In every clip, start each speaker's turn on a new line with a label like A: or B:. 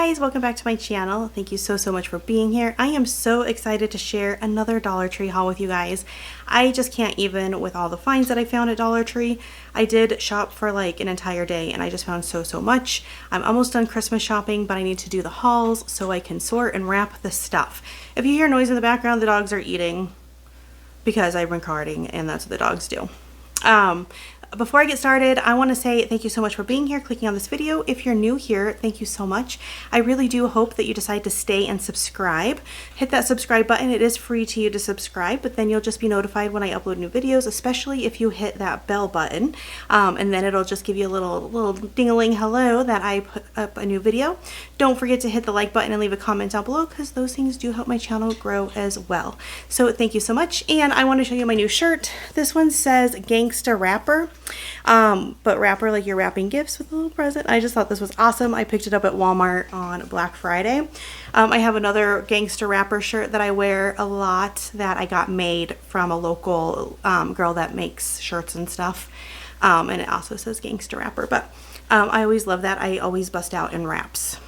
A: guys, welcome back to my channel. Thank you so much for being here. I am so excited to share another Dollar Tree haul with you guys. I just can't even with all the finds that I found at Dollar Tree. I did shop for like an entire day and I just found so much. I'm almost done Christmas shopping, but I need to do the hauls so I can sort and wrap the stuff. If you hear noise in the background, the dogs are eating because I've been recording and that's what the dogs do. Before I get started, I want to say thank you so much for being here, clicking on this video. If you're new here, thank you so much. I really do hope that you decide to stay and subscribe. Hit that subscribe button. It is free to you to subscribe, but then you'll just be notified when I upload new videos, especially if you hit that bell button. And then it'll just give you a little ding-a-ling hello that I put up a new video. Don't forget to hit the like button and leave a comment down below because those things do help my channel grow as well. So thank you so much. And I want to show you my new shirt. This one says Gangsta Wrapper. But wrapper like you're wrapping gifts with a little present. I just thought this was awesome. I picked it up at Walmart on Black Friday. I have another Gangster Wrapper shirt that I wear a lot that I got made from a local girl that makes shirts and stuff. And it also says Gangster Wrapper. But I always love that. I always bust out in wraps.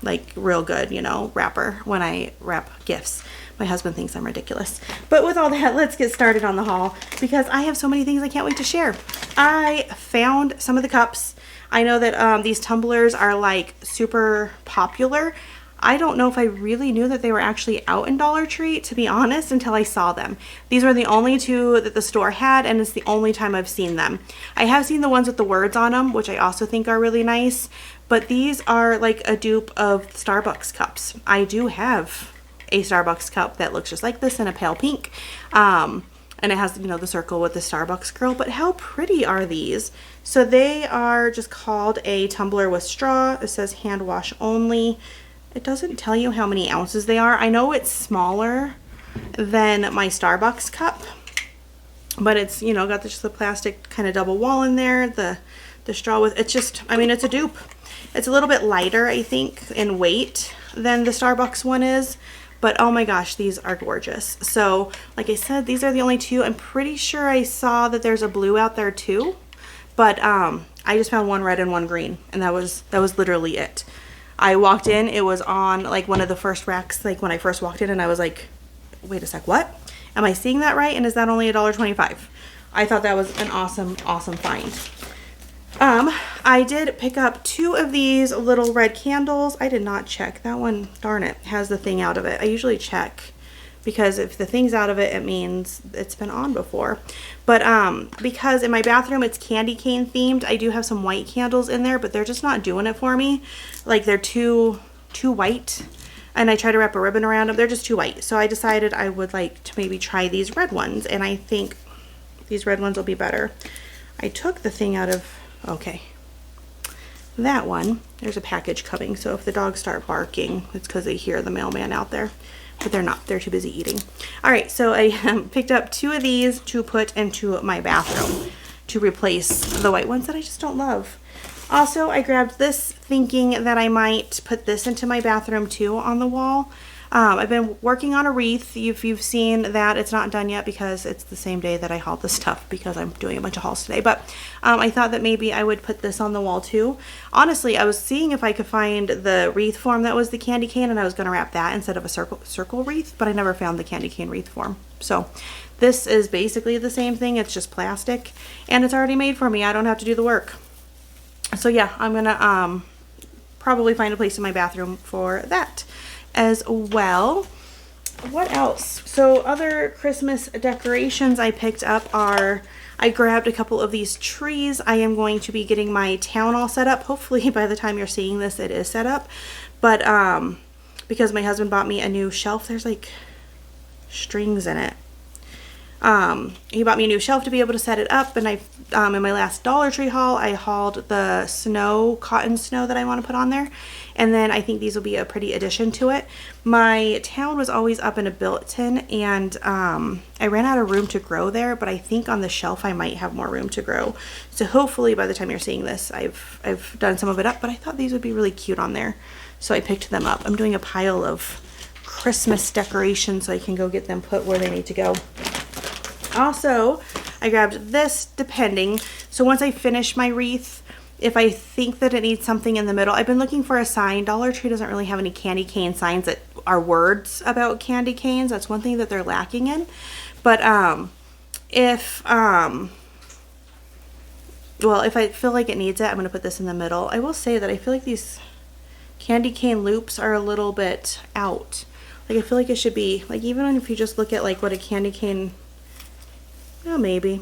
A: Like real good, you know, wrapper when I wrap gifts. My husband thinks I'm ridiculous. But with all that, let's get started on the haul because I have so many things I can't wait to share. I found some of the cups. I know that these tumblers are like super popular. I don't know if I really knew that they were actually out in Dollar Tree, to be honest, until I saw them. These were the only two that the store had, and it's the only time I've seen them. I have seen the ones with the words on them, which I also think are really nice, but these are like a dupe of Starbucks cups. I do have a Starbucks cup that looks just like this in a pale pink. And it has, you know, the circle with the Starbucks girl, but how pretty are these? So they are just called a tumbler with straw. It says hand wash only. It doesn't tell you how many ounces they are. I know it's smaller than my Starbucks cup, but it's, you know, got just the plastic kind of double wall in there. The straw with, it's just, I mean, it's a dupe. It's a little bit lighter, I think, in weight than the Starbucks one is. But oh my gosh, these are gorgeous. So like I said, these are the only two. I'm pretty sure I saw that there's a blue out there too. But I just found one red and one green. And that was literally it. I walked in, it was on like one of the first racks, like when I first walked in, and I was like, wait a sec, what? Am I seeing that right? And is that only $1.25? I thought that was an awesome find. I did pick up two of these little red candles. I did not check. That one, darn it, has the thing out of it. I usually check because if the thing's out of it, it means it's been on before. But because in my bathroom it's candy cane themed, I do have some white candles in there, but they're just not doing it for me. Like they're too white. And I try to wrap a ribbon around them. They're just too white. So I decided I would like to maybe try these red ones. And I think these red ones will be better. I took the thing out of... Okay, that one, there's a package coming, so if the dogs start barking, it's because they hear the mailman out there, but they're not, they're too busy eating. All right, so I picked up two of these to put into my bathroom to replace the white ones that I just don't love. Also, I grabbed this thinking that I might put this into my bathroom too on the wall. I've been working on a wreath. If you've seen that, it's not done yet because it's the same day that I hauled the stuff because I'm doing a bunch of hauls today. But I thought that maybe I would put this on the wall too. Honestly, I was seeing if I could find the wreath form that was the candy cane, and I was going to wrap that instead of a circle wreath, but I never found the candy cane wreath form. So this is basically the same thing. It's just plastic and it's already made for me. I don't have to do the work. So yeah, I'm going to probably find a place in my bathroom for that as well. What else? So other Christmas decorations I picked up are, I grabbed a couple of these trees. I am going to be getting my town all set up. Hopefully by the time you're seeing this, it is set up. But because my husband bought me a new shelf, there's like strings in it. He bought me a new shelf to be able to set it up, and I in my last Dollar Tree haul, I hauled the cotton snow that I want to put on there, and then I think these will be a pretty addition to it. My town was always up in a built-in, and I ran out of room to grow there, but I think on the shelf I might have more room to grow. So hopefully by the time you're seeing this, I've done some of it up, but I thought these would be really cute on there, so I picked them up. I'm doing a pile of Christmas decorations so I can go get them put where they need to go. Also, I grabbed this depending. So once I finish my wreath, if I think that it needs something in the middle. I've been looking for a sign. Dollar Tree doesn't really have any candy cane signs that are words about candy canes. That's one thing that they're lacking in. But if I feel like it needs it, I'm going to put this in the middle. I will say that I feel like these candy cane loops are a little bit out. Like I feel like it should be, like even if you just look at like what a candy cane, well, maybe.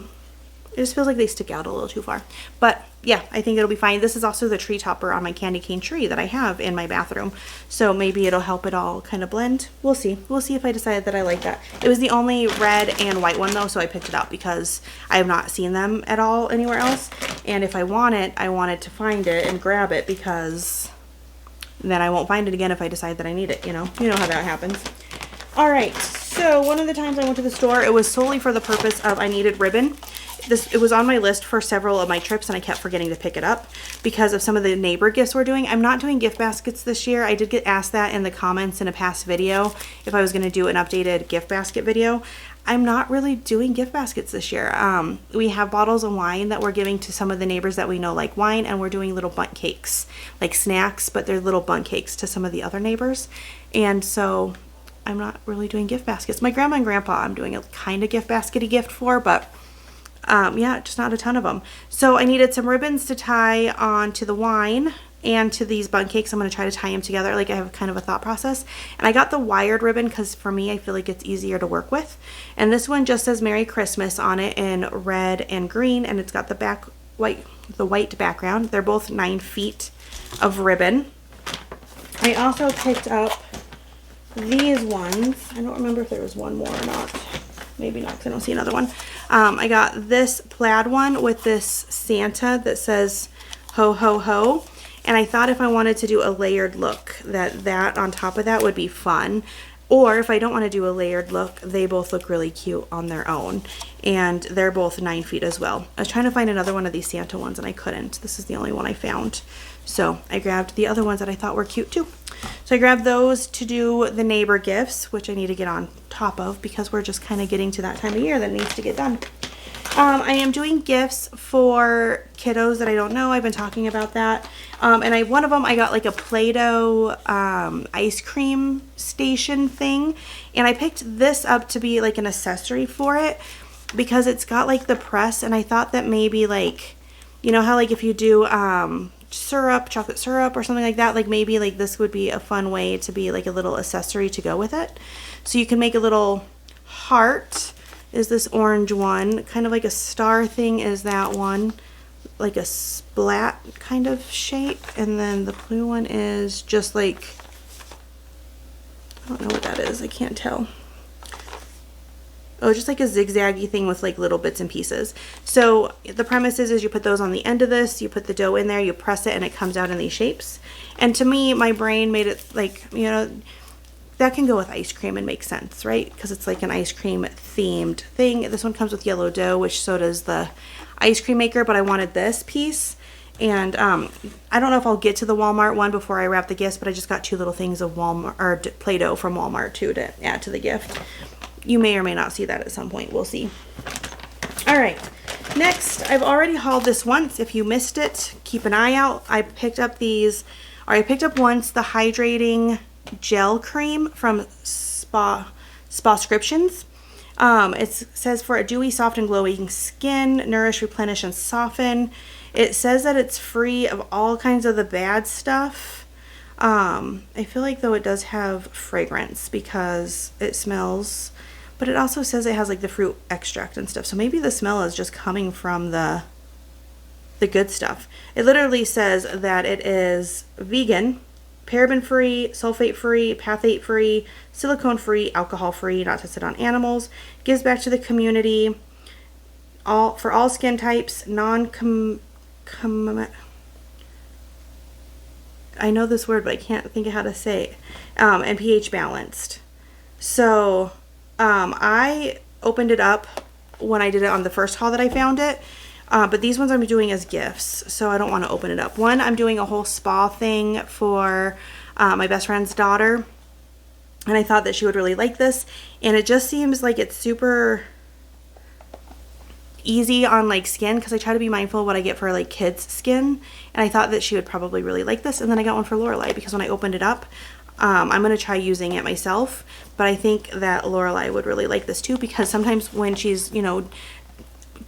A: It just feels like they stick out a little too far. But yeah, I think it'll be fine. This is also the tree topper on my candy cane tree that I have in my bathroom. So maybe it'll help it all kind of blend. We'll see. We'll see if I decide that I like that. It was the only red and white one though, so I picked it up because I have not seen them at all anywhere else. And if I want it, I wanted to find it and grab it because then I won't find it again if I decide that I need it, you know? You know how that happens. All right, so one of the times I went to the store, it was solely for the purpose of I needed ribbon. It was on my list for several of my trips and I kept forgetting to pick it up because of some of the neighbor gifts we're doing. I'm not doing gift baskets this year. I did get asked that in the comments in a past video if I was going to do an updated gift basket video. I'm not really doing gift baskets this year. We have bottles of wine that we're giving to some of the neighbors that we know like wine, and we're doing little bundt cakes, like snacks, but they're little bundt cakes to some of the other neighbors. And so I'm not really doing gift baskets. My grandma and grandpa I'm doing a kind of gift baskety gift for, but yeah, just not a ton of them. So I needed some ribbons to tie onto the wine and to these bundt cakes. I'm going to try to tie them together. Like I have kind of a thought process. And I got the wired ribbon because for me, I feel like it's easier to work with. And this one just says Merry Christmas on it in red and green. And it's got the white background. They're both 9 feet of ribbon. I also picked up these ones. I don't remember if there was one more or not. Maybe not because I don't see another one. I got this plaid one with this Santa that says ho ho ho, and I thought if I wanted to do a layered look that on top of that would be fun, or if I don't want to do a layered look, they both look really cute on their own, and they're both 9 feet as well. I was trying to find another one of these Santa ones and I couldn't. This is the only one I found, so I grabbed the other ones that I thought were cute too. So I grabbed those to do the neighbor gifts, which I need to get on top of because we're just kind of getting to that time of year that needs to get done. I am doing gifts for kiddos that I don't know. I've been talking about that. And one of them, I got like a Play-Doh ice cream station thing. And I picked this up to be like an accessory for it because it's got like the press. And I thought that maybe like, you know how like if you do syrup, chocolate syrup or something like that, like maybe like this would be a fun way to be like a little accessory to go with it. So you can make a little heart is this orange one, kind of like a star thing is that one, like a splat kind of shape, and then the blue one is just like, I don't know what that is, I can't tell. Oh, just like a zigzaggy thing with like little bits and pieces. So the premise is you put those on the end of this, you put the dough in there, you press it, and it comes out in these shapes. And to me, my brain made it like, you know, that can go with ice cream and make sense, right? Because it's like an ice cream themed thing. This one comes with yellow dough, which so does the ice cream maker, but I wanted this piece. And I don't know if I'll get to the Walmart one before I wrap the gifts, but I just got 2 little things of Walmart or Play-Doh from Walmart too to add to the gift. You may or may not see that at some point. We'll see. All right. Next, I've already hauled this once. If you missed it, keep an eye out. I picked up once the hydrating gel cream from Spascriptions. It says for a dewy, soft, and glowing skin, nourish, replenish, and soften. It says that it's free of all kinds of the bad stuff. I feel like though it does have fragrance because it smells, but it also says it has like the fruit extract and stuff. So maybe the smell is just coming from the good stuff. It literally says that it is vegan, paraben-free, sulfate-free, phthalate-free, silicone-free, alcohol-free, not tested on animals, gives back to the community, for all skin types, I know this word, but I can't think of how to say it, and pH balanced. So I opened it up when I did it on the first haul that I found it. But these ones I'm doing as gifts, so I don't want to open it up. One, I'm doing a whole spa thing for my best friend's daughter, and I thought that she would really like this. And it just seems like it's super easy on like skin, because I try to be mindful of what I get for like kids skin, and I thought that she would probably really like this. And then I got one for Lorelai because when I opened it up, I'm going to try using it myself, but I think that Lorelai would really like this too, because sometimes when she's, you know,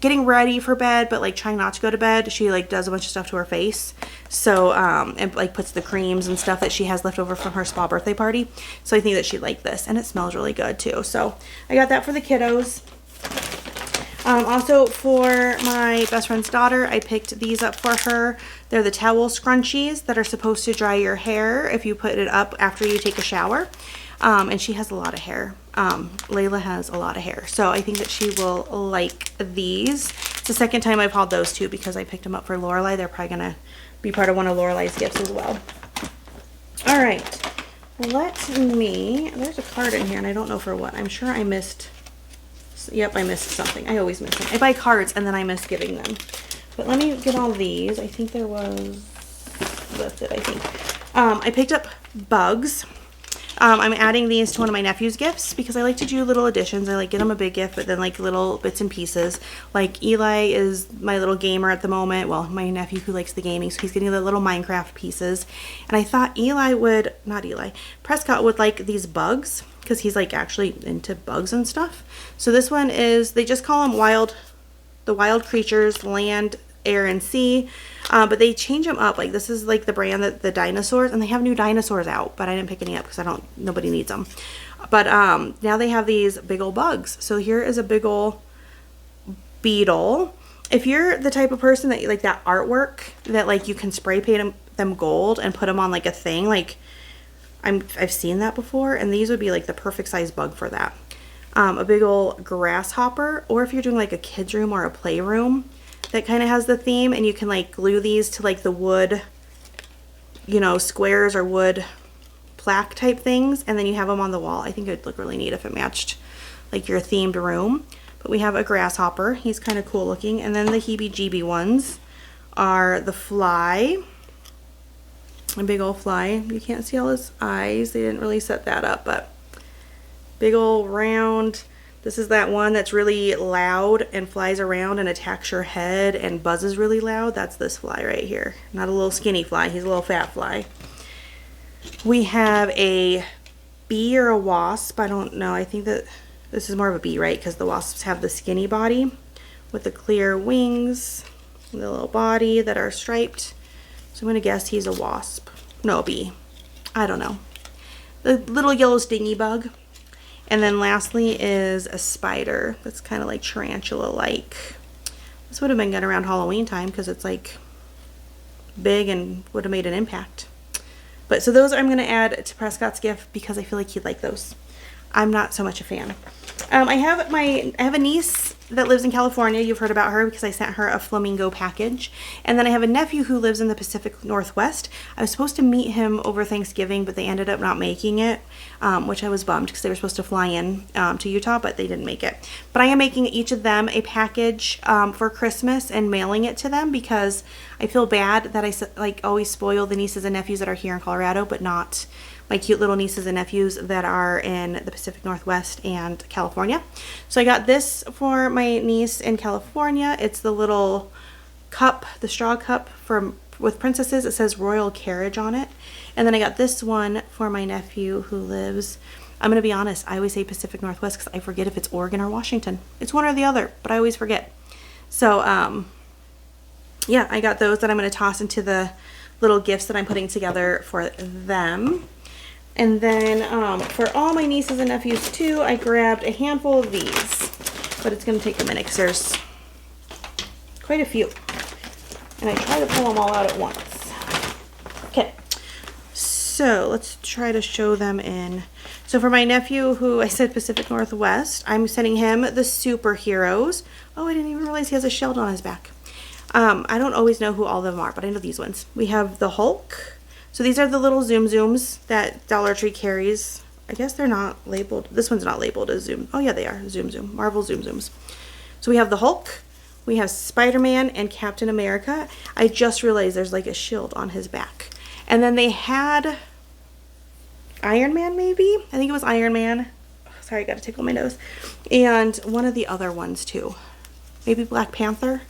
A: getting ready for bed but like trying not to go to bed, she like does a bunch of stuff to her face, so and like puts the creams and stuff that she has left over from her spa birthday party. So I think that she'd like this, and it smells really good too. So I got that for the kiddos. Also for my best friend's daughter, I picked these up for her. They're the towel scrunchies that are supposed to dry your hair if you put it up after you take a shower. And she has a lot of hair. Layla has a lot of hair, so I think that she will like these. It's the second time I've hauled those two because I picked them up for Lorelai. They're probably gonna be part of one of Lorelai's gifts as well. All right, there's a card in here and I don't know for what. I'm sure I missed, yep, I missed something. I always miss them. I buy cards and then I miss giving them. But let me get all these. I think that's it, I think. I picked up bugs. I'm adding these to one of my nephew's gifts because I like to do little additions. I like get him a big gift, but then like little bits and pieces. Like Eli is my little gamer at the moment. Well, my nephew who likes the gaming, so he's getting the little Minecraft pieces. And I thought Prescott would like these bugs because he's like actually into bugs and stuff. So this one is, they just call them the wild creatures, land, air, and sea. But they change them up. Like this is like the brand that the dinosaurs, and they have new dinosaurs out, but I didn't pick any up because nobody needs them. But now they have these big old bugs. So here is a big old beetle. If you're the type of person that you like that artwork that like you can spray paint them gold and put them on like a thing, like I've seen that before, and these would be like the perfect size bug for that. A big old grasshopper, or if you're doing like a kid's room or a playroom that kind of has the theme, and you can like glue these to like the wood, you know, squares or wood plaque type things, and then you have them on the wall. I think it would look really neat if it matched like your themed room. But we have a grasshopper. He's kind of cool looking. And then the heebie-jeebie ones are the fly. A big old fly. You can't see all his eyes. They didn't really set that up, but big old round. This is that one that's really loud and flies around and attacks your head and buzzes really loud. That's this fly right here. Not a little skinny fly. He's a little fat fly. We have a bee or a wasp. I don't know. I think that this is more of a bee, right? Because the wasps have the skinny body with the clear wings, the little body that are striped. So I'm going to guess he's a wasp. No, a bee. I don't know. The little yellow stingy bug. And then lastly is a spider that's kind of like tarantula-like. This would have been good around Halloween time because it's like big and would have made an impact. But so those I'm going to add to Prescott's gift because I feel like he'd like those. I'm not so much a fan. I have a niece that lives in California. You've heard about her because I sent her a flamingo package. And then I have a nephew who lives in the Pacific Northwest. I was supposed to meet him over Thanksgiving, but they ended up not making it, which I was bummed because they were supposed to fly in to Utah, but they didn't make it. But I am making each of them a package for Christmas and mailing it to them because I feel bad that I like always spoil the nieces and nephews that are here in Colorado, but not my cute little nieces and nephews that are in the Pacific Northwest and California. So I got this for my niece in California. It's the little cup, the straw cup with princesses. It says Royal Carriage on it. And then I got this one for my nephew who lives, I'm going to be honest, I always say Pacific Northwest because I forget if it's Oregon or Washington. It's one or the other, but I always forget. So yeah, I got those that I'm going to toss into the little gifts that I'm putting together for them. And then for all my nieces and nephews too, I grabbed a handful of these, but it's going to take a minute because there's quite a few. And I try to pull them all out at once. Okay, so let's try to show them in. So for my nephew who I said Pacific Northwest, I'm sending him the superheroes. Oh, I didn't even realize he has a shield on his back. I don't always know who all of them are, but I know these ones. We have the Hulk. So these are the little Zoom Zooms that Dollar Tree carries. I guess they're not labeled. This one's not labeled as Zoom. Oh yeah, they are. Zoom Zoom. Marvel Zoom Zooms. So we have the Hulk. We have Spider-Man and Captain America. I just realized there's like a shield on his back. And then they had Iron Man maybe? I think it was Iron Man. Sorry, I gotta tickle my nose. And one of the other ones too. maybe Black Panther.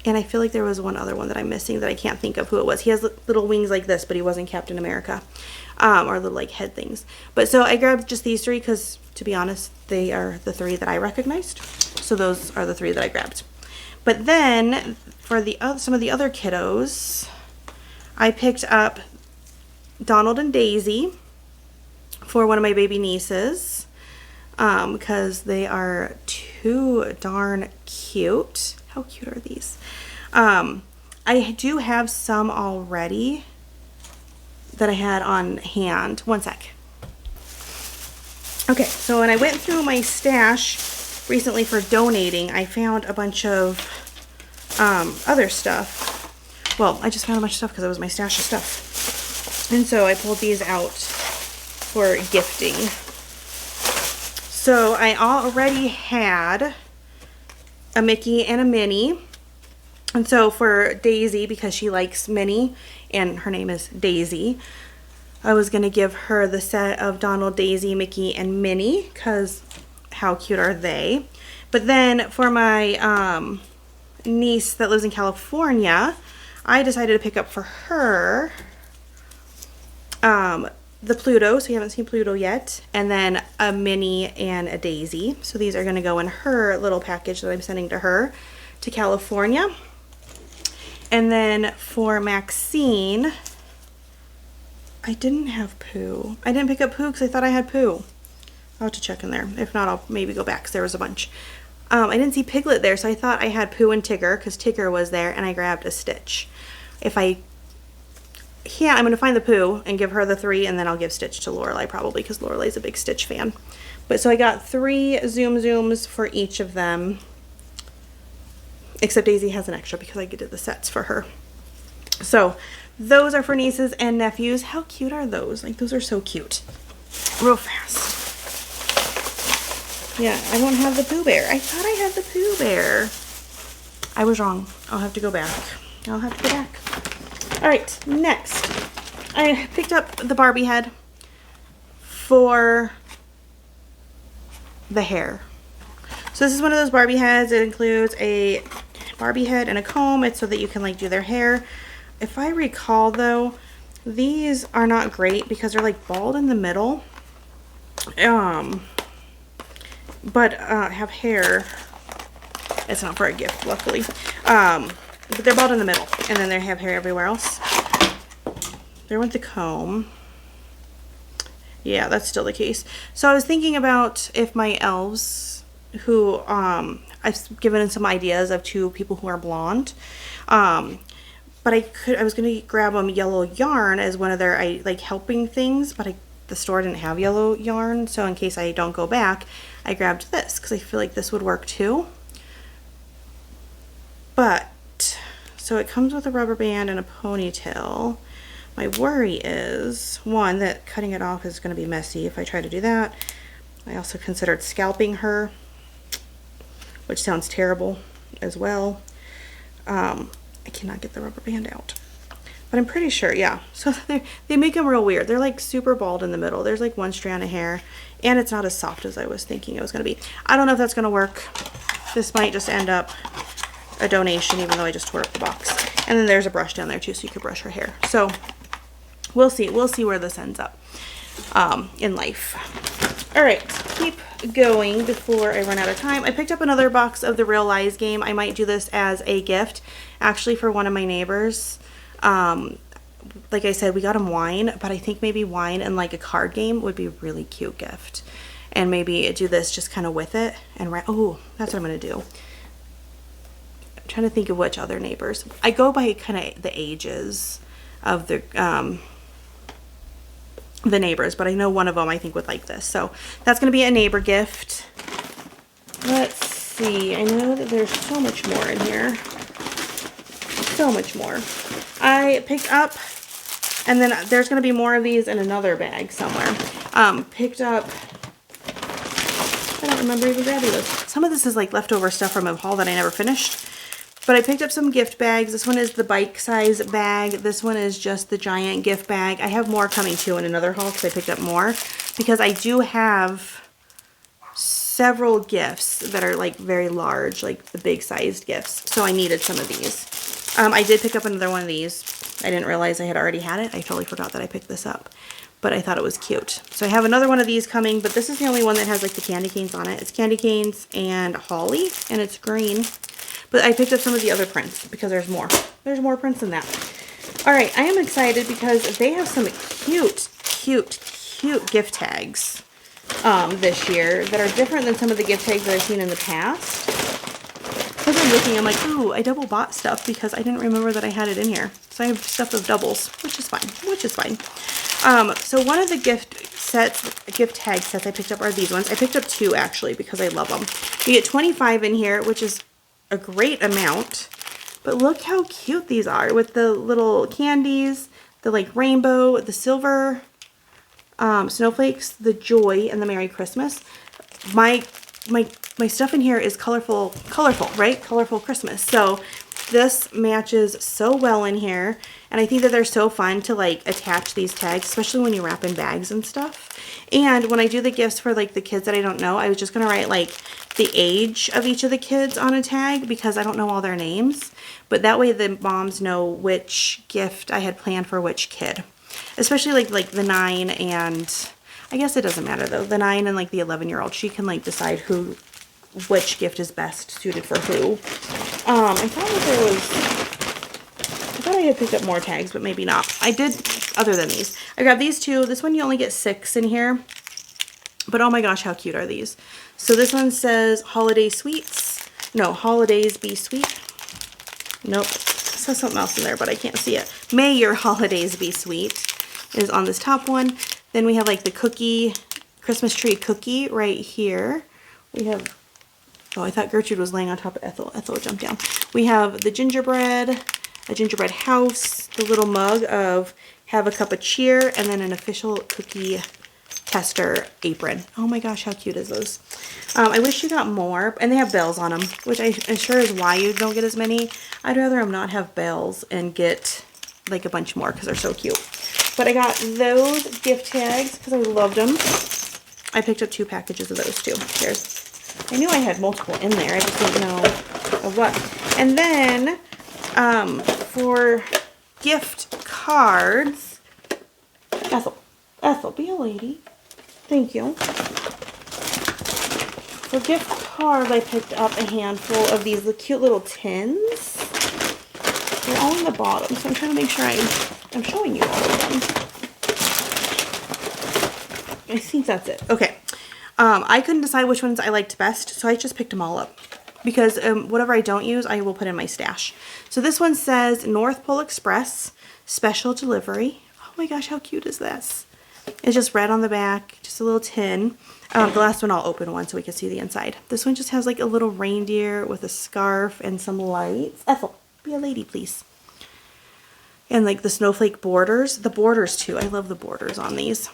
A: And I feel like there was one other one that I'm missing that I can't think of who it was. He has little wings like this, but he wasn't Captain America. Or little like head things. But so I grabbed just these three because, to be honest, they are the three that I recognized. So those are the three that I grabbed. But then for the some of the other kiddos, I picked up Donald and Daisy for one of my baby nieces because they are too darn cute. How cute are these? I do have some already that I had on hand. One sec. Okay, so when I went through my stash recently for donating, I found a bunch of other stuff. Well, I just found a bunch of stuff because it was my stash of stuff. And so I pulled these out for gifting. So I already had a Mickey and a Minnie. And so for Daisy, because she likes Minnie and her name is Daisy, I was going to give her the set of Donald, Daisy, Mickey, and Minnie because how cute are they? But then for my niece that lives in California, I decided to pick up for her the Pluto, so you haven't seen Pluto yet, and then a Minnie and a Daisy. So these are going to go in her little package that I'm sending to her to California. And then for Maxine, I didn't have Pooh. I didn't pick up Pooh because I thought I had Pooh. I'll have to check in there. If not, I'll maybe go back because there was a bunch. I didn't see Piglet there, so I thought I had Pooh and Tigger because Tigger was there, and I grabbed a Stitch. If I can't, I'm going to find the Pooh and give her the 3, and then I'll give Stitch to Lorelai probably because Lorelai's a big Stitch fan. But so I got 3 Zoom Zooms for each of them. Except Daisy has an extra because I did the sets for her. So those are for nieces and nephews. How cute are those? Like, those are so cute. Real fast. Yeah, I don't have the Pooh Bear. I thought I had the Pooh Bear. I was wrong. I'll have to go back. All right, next. I picked up the Barbie head for the hair. So this is one of those Barbie heads. It includes a Barbie head and a comb. It's so that you can like do their hair. If I recall though, these are not great because they're like bald in the middle. But have hair. It's not for a gift, luckily. But they're bald in the middle, and then they have hair everywhere else. There went the comb. Yeah, that's still the case. So I was thinking about if my elves, who I've given some ideas of 2 people who are blonde, but I was gonna grab them yellow yarn as one of their like helping things, but the store didn't have yellow yarn, so in case I don't go back, I grabbed this because I feel like this would work too. But so it comes with a rubber band and a ponytail. My worry is, one, that cutting it off is going to be messy if I try to do that. I also considered scalping her, which sounds terrible as well. I cannot get the rubber band out. But I'm pretty sure, yeah. So they make them real weird. They're like super bald in the middle. There's like 1 strand of hair, and it's not as soft as I was thinking it was going to be. I don't know if that's going to work. This might just end up a donation, even though I just tore up the box. And then there's a brush down there too, so you could brush her hair. So we'll see where this ends up in life. All right, keep going before I run out of time. I picked up another box of the Real Lies game. I might do this as a gift, actually, for one of my neighbors. Like I said, we got him wine, but I think maybe wine and like a card game would be a really cute gift. And maybe do this just kind of with it. And oh, that's what I'm going to do. Trying to think of which other neighbors. I go by kind of the ages of the neighbors, but I know one of them I think would like this. So that's going to be a neighbor gift. Let's see. I know that there's so much more in here. So much more. I picked up, and then there's going to be more of these in another bag somewhere. Picked up, I don't remember even grabbing those. Some of this is like leftover stuff from a haul that I never finished. But I picked up some gift bags. This one is the bike size bag. This one is just the giant gift bag. I have more coming too in another haul because I picked up more. Because I do have several gifts that are like very large, like the big sized gifts. So I needed some of these. I did pick up another one of these. I didn't realize I had already had it. I totally forgot that I picked this up, but I thought it was cute. So I have another one of these coming, but this is the only one that has like the candy canes on it. It's candy canes and holly, and it's green. But I picked up some of the other prints because there's more. There's more prints than that. All right, I am excited because they have some cute, cute, cute gift tags this year that are different than some of the gift tags that I've seen in the past. As I'm looking, I'm like, ooh, I double bought stuff because I didn't remember that I had it in here. So I have stuff of doubles, which is fine, so one of the gift tag sets I picked up are these ones. I picked up 2 actually because I love them. You get 25 in here, which is a great amount. But look how cute these are with the little candies, the like rainbow, the silver snowflakes, the joy, and the Merry Christmas. My stuff in here is colorful, right? Colorful Christmas. So this matches so well in here. And I think that they're so fun to like attach these tags, especially when you wrap in bags and stuff. And when I do the gifts for like the kids that I don't know, I was just going to write like the age of each of the kids on a tag because I don't know all their names. But that way the moms know which gift I had planned for which kid. Especially like the 9 and, I guess it doesn't matter though, the 9 and like the 11-year-old. She can like decide which gift is best suited for who. I thought I had picked up more tags, but maybe not. I did, other than these. I grabbed these 2. This one you only get 6 in here. But oh my gosh, how cute are these? So this one says Holiday Sweets. No, Holidays Be Sweet. Nope. It says something else in there, but I can't see it. May your holidays be sweet is on this top one. Then we have like the cookie, Christmas tree cookie right here. We have, oh, I thought Gertrude was laying on top of Ethel. Ethel jumped down. We have the gingerbread, a gingerbread house, the little mug of have a cup of cheer, and then an official cookie tester apron. Oh my gosh, how cute is those? I wish you got more, and they have bells on them, which I'm sure is why you don't get as many. I'd rather them not have bells and get like a bunch more because they're so cute. But I got those gift tags because I loved them. I picked up 2 packages of those too. I knew I had multiple in there. I just didn't know of what. And then for gift cards, Ethel, be a lady. Thank you. For gift cards, I picked up a handful of these cute little tins. They're all in the bottom, so I'm trying to make sure I'm showing you all of them. I think that's it. Okay. I couldn't decide which ones I liked best, so I just picked them all up. Because whatever I don't use, I will put in my stash. So this one says North Pole Express Special Delivery. Oh my gosh, how cute is this? It's just red on the back, just a little tin. The last one I'll open one so we can see the inside. This one just has like a little reindeer with a scarf and some lights. Ethel, be a lady, please. And like the snowflake borders. The borders too. I love the borders on these.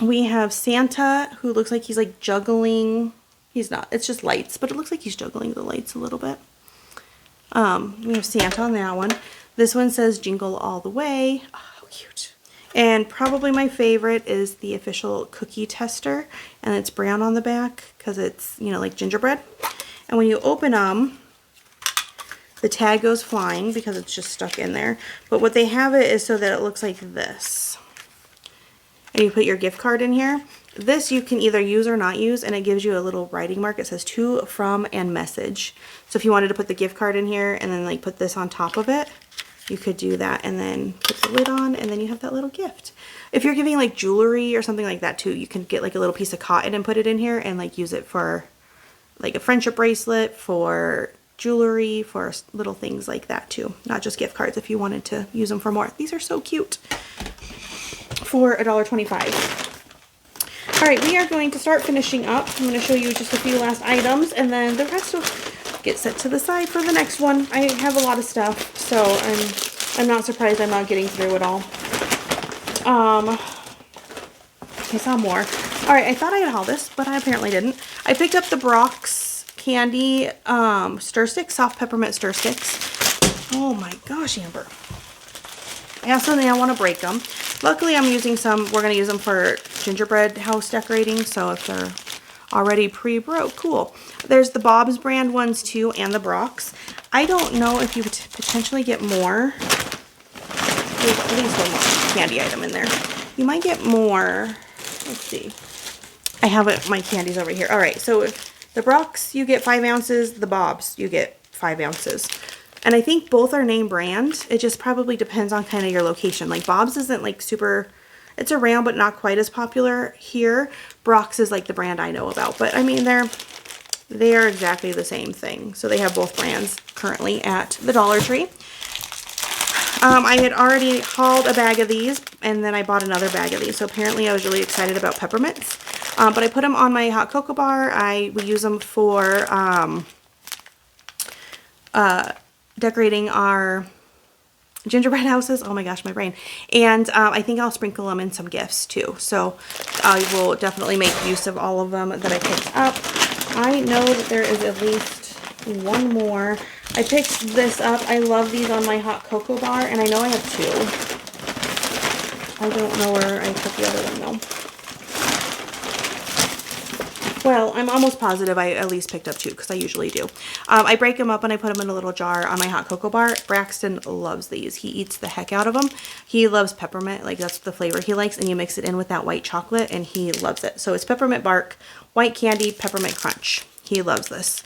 A: We have Santa who looks like he's like juggling. He's not. It's just lights, but it looks like he's juggling the lights a little bit. We have Santa on that one. This one says Jingle All the Way. Oh, how cute. And probably my favorite is the official cookie tester. And it's brown on the back because it's, you know, like gingerbread. And when you open them, the tag goes flying because it's just stuck in there. But what they have it is so that it looks like this. And you put your gift card in here. This you can either use or not use, and it gives you a little writing mark. It says to, from, and message. So if you wanted to put the gift card in here and then like put this on top of it, you could do that and then put the lid on, and then you have that little gift. If you're giving like jewelry or something like that too, you can get like a little piece of cotton and put it in here and like use it for like a friendship bracelet, for jewelry, for little things like that too. Not just gift cards if you wanted to use them for more. These are so cute for $1.25. All right, we are going to start finishing up. I'm going to show you just a few last items, and then the rest will get set to the side for the next one. I have a lot of stuff, so I'm not surprised I'm not getting through it all. I saw more. All right, I thought I had hauled this, but I apparently didn't. I picked up the Brock's Candy stir sticks, soft peppermint stir sticks. Oh my gosh, Amber. I have something I want to break them. Luckily, I'm using some. We're going to use them for gingerbread house decorating, so if they're already pre-broke. Cool. There's the Bob's brand ones too, and the Brock's. I don't know if you could potentially get more. There's at least one more candy item in there. You might get more. Let's see. I have it, my candies over here. All right, so the Brock's, you get 5 ounces. The Bob's, you get 5 ounces. And I think both are name brand. It just probably depends on kind of your location. Like Bob's isn't like super, it's around but not quite as popular here. Brock's is like the brand I know about. But I mean, they are exactly the same thing. So they have both brands currently at the Dollar Tree. I had already hauled a bag of these, and then I bought another bag of these. So apparently I was really excited about peppermints. But I put them on my hot cocoa bar. We use them for decorating our gingerbread houses. Oh my gosh, my brain. And I think I'll sprinkle them in some gifts too. So I will definitely make use of all of them that I picked up. I know that there is at least one more. I picked this up. I love these on my hot cocoa bar, and I know I have 2. I don't know where I put the other one though. Well, I'm almost positive I at least picked up 2 because I usually do. I break them up and I put them in a little jar on my hot cocoa bar. Braxton loves these. He eats the heck out of them. He loves peppermint. Like that's the flavor he likes. And you mix it in with that white chocolate and he loves it. So it's peppermint bark, white candy, peppermint crunch. He loves this.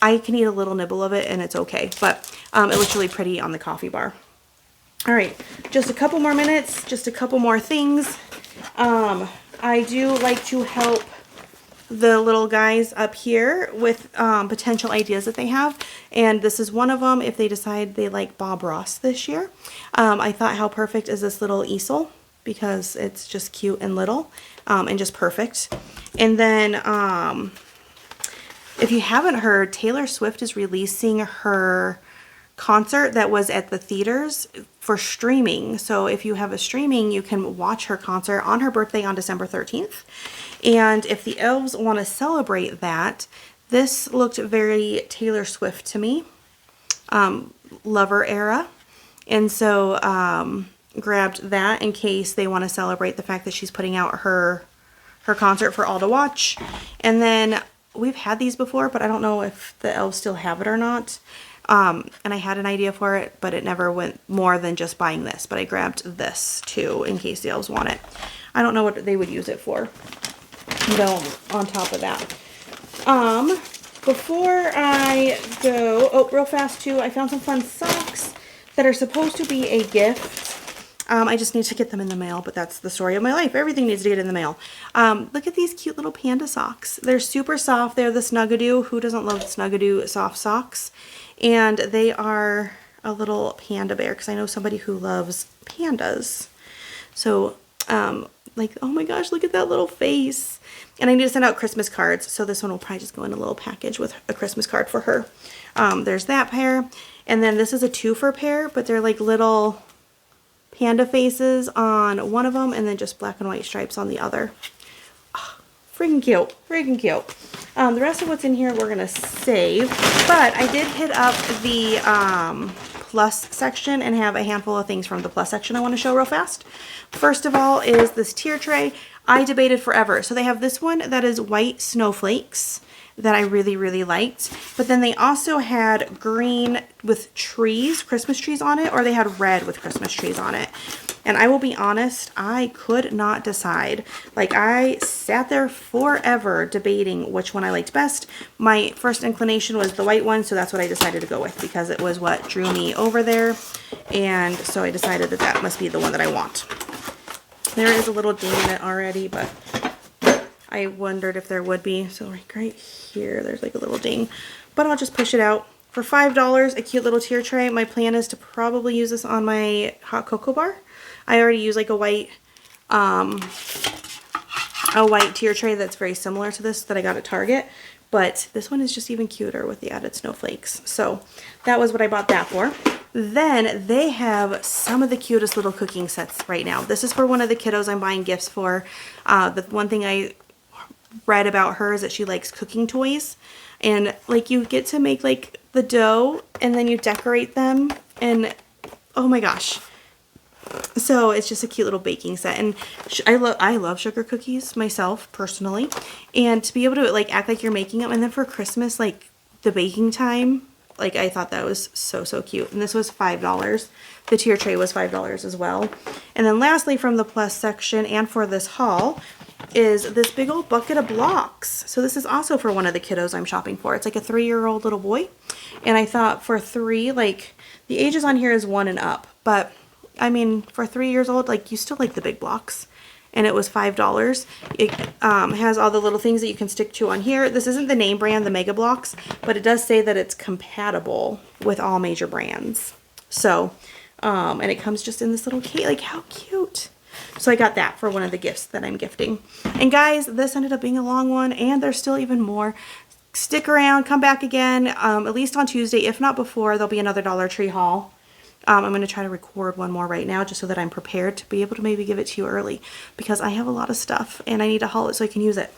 A: I can eat a little nibble of it and it's okay. But it looks really pretty on the coffee bar. All right, just a couple more minutes. Just a couple more things. I do like to help the little guys up here with potential ideas that they have, and this is one of them. If they decide they like Bob Ross this year, I thought how perfect is this little easel, because it's just cute and little and just perfect. And then if you haven't heard, Taylor Swift is releasing her concert that was at the theaters for streaming. So if you have a streaming, you can watch her concert on her birthday on December 13th. And if the elves want to celebrate that, this looked very Taylor Swift to me, Lover era. And so grabbed that in case they want to celebrate the fact that she's putting out her concert for all to watch. And then we've had these before, but I don't know if the elves still have it or not. And I had an idea for it, but it never went more than just buying this. But I grabbed this too in case the elves want it. I don't know what they would use it for. No, on top of that. Before I go, oh, real fast too, I found some fun socks that are supposed to be a gift. I just need to get them in the mail, but that's the story of my life. Everything needs to get in the mail. Look at these cute little panda socks. They're super soft. They're the Snuggadoo. Who doesn't love Snuggadoo soft socks? And they are a little panda bear, because I know somebody who loves pandas. So, like, oh my gosh, look at that little face. And I need to send out Christmas cards, so this one will probably just go in a little package with a Christmas card for her. There's that pair. And then this is a 2-for pair, but they're like little panda faces on one of them, and then just black and white stripes on the other. Oh, freaking cute. Freaking cute. The rest of what's in here we're going to save. But I did hit up the plus section and have a handful of things from the plus section I want to show real fast. First of all is this tier tray. I debated forever. So they have this one that is white snowflakes that I really, really liked. But then they also had green with trees, Christmas trees on it, or they had red with Christmas trees on it. And I will be honest, I could not decide. Like, I sat there forever debating which one I liked best. My first inclination was the white one, so that's what I decided to go with, because it was what drew me over there. And so I decided that that must be the one that I want. There is a little ding in it already, but I wondered if there would be. So right here, there's like a little ding. But I'll just push it out. For $5, a cute little tier tray. My plan is to probably use this on my hot cocoa bar. I already use like a white tier tray that's very similar to this that I got at Target. But this one is just even cuter with the added snowflakes. So that was what I bought that for. Then they have some of the cutest little cooking sets right now. This is for one of the kiddos I'm buying gifts for. The one thing I read about her is that she likes cooking toys. And like you get to make like the dough and then you decorate them. And oh my gosh. So it's just a cute little baking set, and I love sugar cookies myself personally, and to be able to like act like you're making them, and then for Christmas, like the baking time, like I thought that was so cute. And this was $5. The tier tray was $5 as well. And then lastly, from the plus section and for this haul is this big old bucket of blocks. So this is also for one of the kiddos I'm shopping for. It's like a 3-year-old little boy, and I thought for 3, like the ages on here is 1 and up, but I mean, for 3 years old, like you still like the big blocks. And it was $5. It has all the little things that you can stick to on here. This isn't the name brand, the Mega Blocks, but it does say that it's compatible with all major brands. So, and it comes just in this little case. Like, how cute. So I got that for one of the gifts that I'm gifting. And guys, this ended up being a long one, and there's still even more. Stick around, come back again, at least on Tuesday. If not before, there'll be another Dollar Tree haul. I'm going to try to record one more right now just so that I'm prepared to be able to maybe give it to you early, because I have a lot of stuff and I need to haul it so I can use it.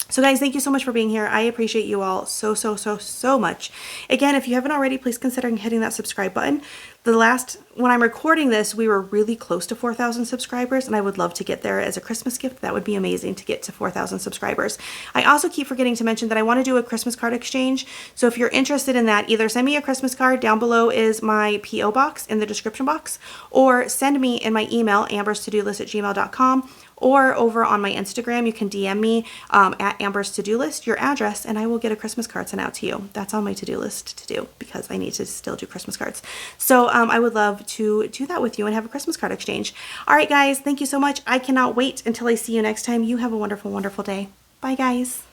A: So guys, thank you so much for being here. I appreciate you all so much. Again, if you haven't already, please consider hitting that subscribe button. When I'm recording this, we were really close to 4,000 subscribers, and I would love to get there as a Christmas gift. That would be amazing to get to 4,000 subscribers. I also keep forgetting to mention that I want to do a Christmas card exchange. So if you're interested in that, either send me a Christmas card. Down below is my P.O. box in the description box, or send me in my email, amberstodolist@gmail.com. Or over on my Instagram, you can DM me at Amber's To-Do List, your address, and I will get a Christmas card sent out to you. That's on my to-do list to do, because I need to still do Christmas cards. So I would love to do that with you and have a Christmas card exchange. All right, guys, thank you so much. I cannot wait until I see you next time. You have a wonderful day. Bye, guys.